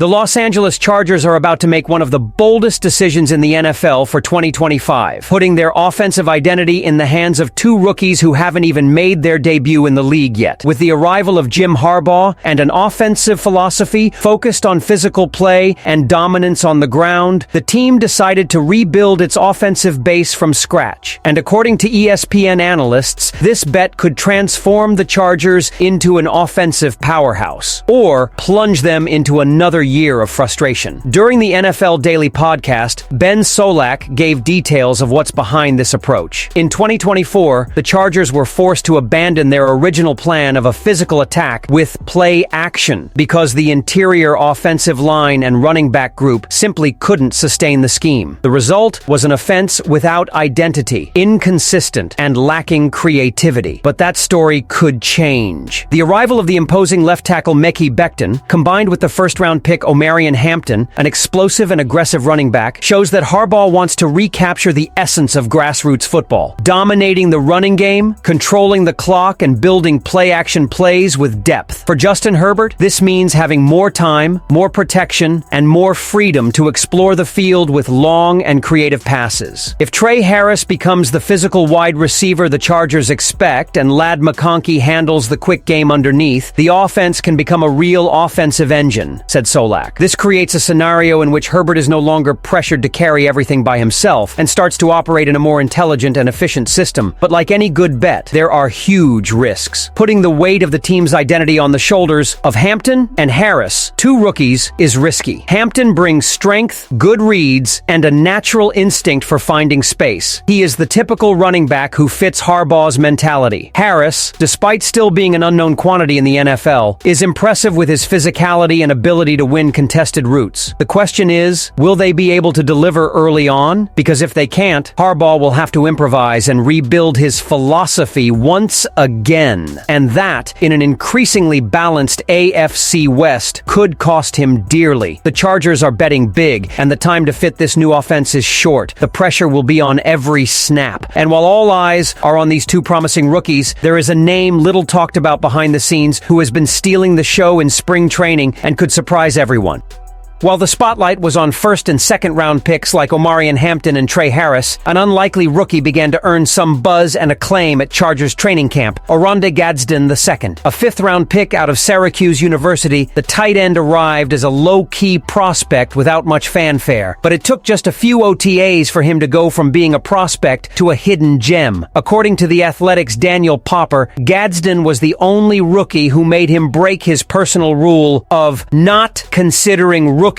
The Los Angeles Chargers are about to make one of the boldest decisions in the NFL for 2025, putting their offensive identity in the hands of two rookies who haven't even made their debut in the league yet. With the arrival of Jim Harbaugh and an offensive philosophy focused on physical play and dominance on the ground, the team decided to rebuild its offensive base from scratch. And according to ESPN analysts, this bet could transform the Chargers into an offensive powerhouse, or plunge them into another year of frustration. During the NFL Daily podcast, Ben Solak gave details of what's behind this approach. In 2024, the Chargers were forced to abandon their original plan of a physical attack with play action because the interior offensive line and running back group simply couldn't sustain the scheme. The result was an offense without identity, inconsistent, and lacking creativity. But that story could change. The arrival of the imposing left tackle Mekhi Becton, combined with the first-round pick Omarion Hampton, an explosive and aggressive running back, shows that Harbaugh wants to recapture the essence of grassroots football, dominating the running game, controlling the clock, and building play-action plays with depth. For Justin Herbert, this means having more time, more protection, and more freedom to explore the field with long and creative passes. If Trey Harris becomes the physical wide receiver the Chargers expect and Ladd McConkey handles the quick game underneath, the offense can become a real offensive engine, said Solak. This creates a scenario in which Herbert is no longer pressured to carry everything by himself and starts to operate in a more intelligent and efficient system. But like any good bet, there are huge risks. Putting the weight of the team's identity on the shoulders of Hampton and Harris, two rookies, is risky. Hampton brings strength, good reads, and a natural instinct for finding space. He is the typical running back who fits Harbaugh's mentality. Harris, despite still being an unknown quantity in the NFL, is impressive with his physicality and ability to win contested routes. The question is, will they be able to deliver early on? Because if they can't, Harbaugh will have to improvise and rebuild his philosophy once again. And that, in an increasingly balanced AFC West, could cost him dearly. The Chargers are betting big, and the time to fit this new offense is short. The pressure will be on every snap. And while all eyes are on these two promising rookies, there is a name little talked about behind the scenes who has been stealing the show in spring training and could surprise everyone. While the spotlight was on first and second round picks like Omarion Hampton and Trey Harris, an unlikely rookie began to earn some buzz and acclaim at Chargers training camp, Oronde Gadsden II. A fifth-round pick out of Syracuse University, the tight end arrived as a low-key prospect without much fanfare. But it took just a few OTAs for him to go from being a prospect to a hidden gem. According to The Athletic's Daniel Popper, Gadsden was the only rookie who made him break his personal rule of not considering rookies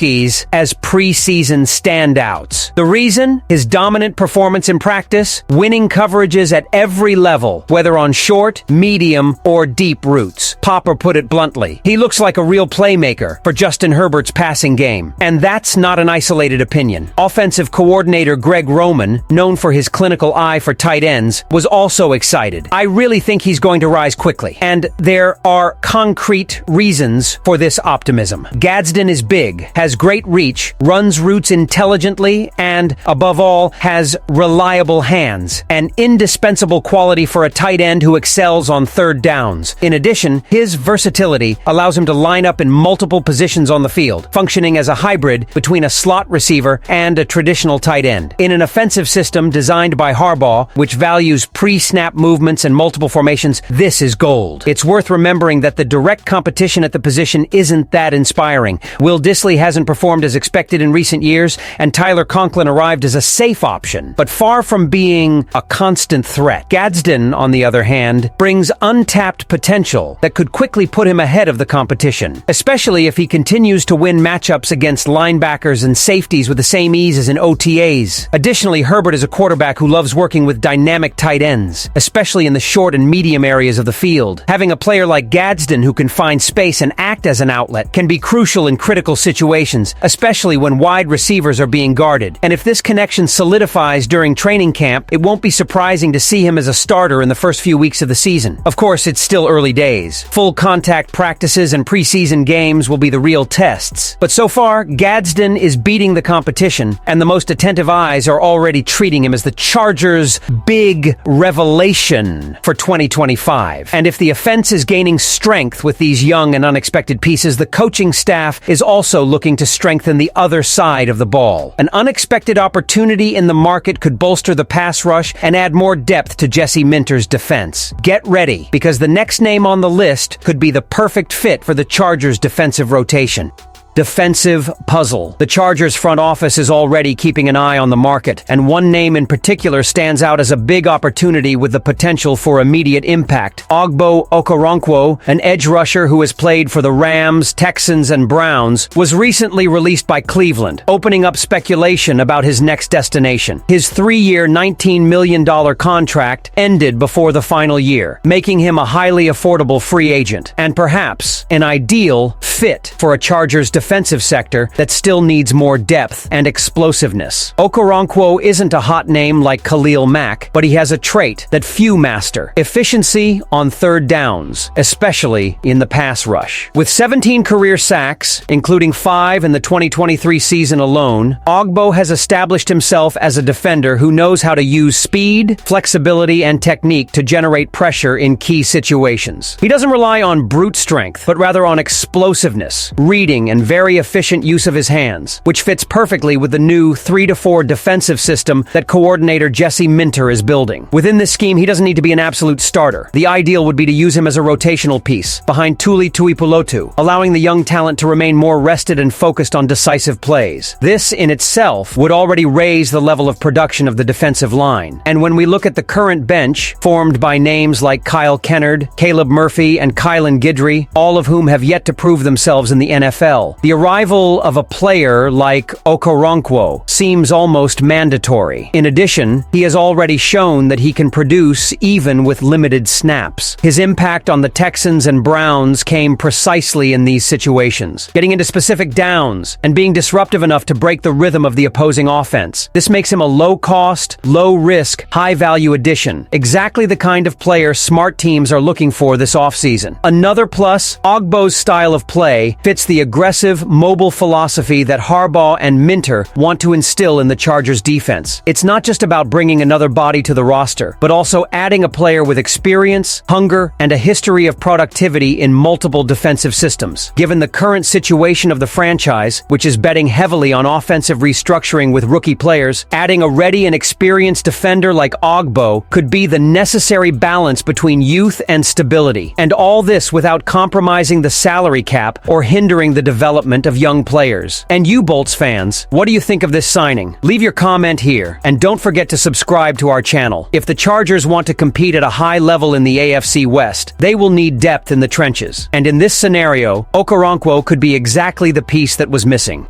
as preseason standouts. The reason? His dominant performance in practice, winning coverages at every level, whether on short, medium, or deep routes. Popper put it bluntly. He looks like a real playmaker for Justin Herbert's passing game. And that's not an isolated opinion. Offensive coordinator Greg Roman, known for his clinical eye for tight ends, was also excited. I really think he's going to rise quickly. And there are concrete reasons for this optimism. Gadsden is big, has great reach, runs routes intelligently, and, above all, has reliable hands, an indispensable quality for a tight end who excels on third downs. In addition, his versatility allows him to line up in multiple positions on the field, functioning as a hybrid between a slot receiver and a traditional tight end. In an offensive system designed by Harbaugh, which values pre-snap movements and multiple formations, this is gold. It's worth remembering that the direct competition at the position isn't that inspiring. Will Dissly hasn't performed as expected in recent years, and Tyler Conklin arrived as a safe option, but far from being a constant threat. Gadsden, on the other hand, brings untapped potential that could quickly put him ahead of the competition, especially if he continues to win matchups against linebackers and safeties with the same ease as in OTAs. Additionally, Herbert is a quarterback who loves working with dynamic tight ends, especially in the short and medium areas of the field. Having a player like Gadsden who can find space and act as an outlet can be crucial in critical situations, especially when wide receivers are being guarded. And if this connection solidifies during training camp, it won't be surprising to see him as a starter in the first few weeks of the season. Of course, it's still early days. Full contact practices and preseason games will be the real tests. But so far, Gadsden is beating the competition, and the most attentive eyes are already treating him as the Chargers' big revelation for 2025. And if the offense is gaining strength with these young and unexpected pieces, the coaching staff is also looking looking to strengthen the other side of the ball. An unexpected opportunity in the market could bolster the pass rush and add more depth to Jesse Minter's defense. Get ready, because the next name on the list could be the perfect fit for the Chargers' defensive rotation. Defensive puzzle. The Chargers front office is already keeping an eye on the market, and one name in particular stands out as a big opportunity with the potential for immediate impact. Ogbo Okoronkwo, an edge rusher who has played for the Rams, Texans, and Browns, was recently released by Cleveland, opening up speculation about his next destination. His 3-year, $19 million contract ended before the final year, making him a highly affordable free agent, and perhaps an ideal fit for a Chargers defensive sector that still needs more depth and explosiveness. Okoronkwo isn't a hot name like Khalil Mack, but he has a trait that few master: efficiency on third downs, especially in the pass rush. With 17 career sacks, including 5 in the 2023 season alone, Ogbo has established himself as a defender who knows how to use speed, flexibility, and technique to generate pressure in key situations. He doesn't rely on brute strength, but rather on explosiveness, reading, and very efficient use of his hands, which fits perfectly with the new 3-4 defensive system that coordinator Jesse Minter is building. Within this scheme, he doesn't need to be an absolute starter. The ideal would be to use him as a rotational piece, behind Tuli Tuipulotu, allowing the young talent to remain more rested and focused on decisive plays. This, in itself, would already raise the level of production of the defensive line. And when we look at the current bench, formed by names like Kyle Kennard, Caleb Murphy, and Kylan Guidry, all of whom have yet to prove themselves in the NFL, the arrival of a player like Okoronkwo seems almost mandatory. In addition, he has already shown that he can produce even with limited snaps. His impact on the Texans and Browns came precisely in these situations, getting into specific downs and being disruptive enough to break the rhythm of the opposing offense. This makes him a low-cost, low-risk, high-value addition, exactly the kind of player smart teams are looking for this offseason. Another plus, Ogbo's style of play fits the aggressive, mobile philosophy that Harbaugh and Minter want to instill in the Chargers defense. It's not just about bringing another body to the roster, but also adding a player with experience, hunger, and a history of productivity in multiple defensive systems. Given the current situation of the franchise, which is betting heavily on offensive restructuring with rookie players, adding a ready and experienced defender like Ogbo could be the necessary balance between youth and stability, and all this without compromising the salary cap or hindering the development of young players. And you, Bolts fans, what do you think of this signing? Leave your comment here, and don't forget to subscribe to our channel. If the Chargers want to compete at a high level in the AFC West, they will need depth in the trenches. And in this scenario, Okoronkwo could be exactly the piece that was missing.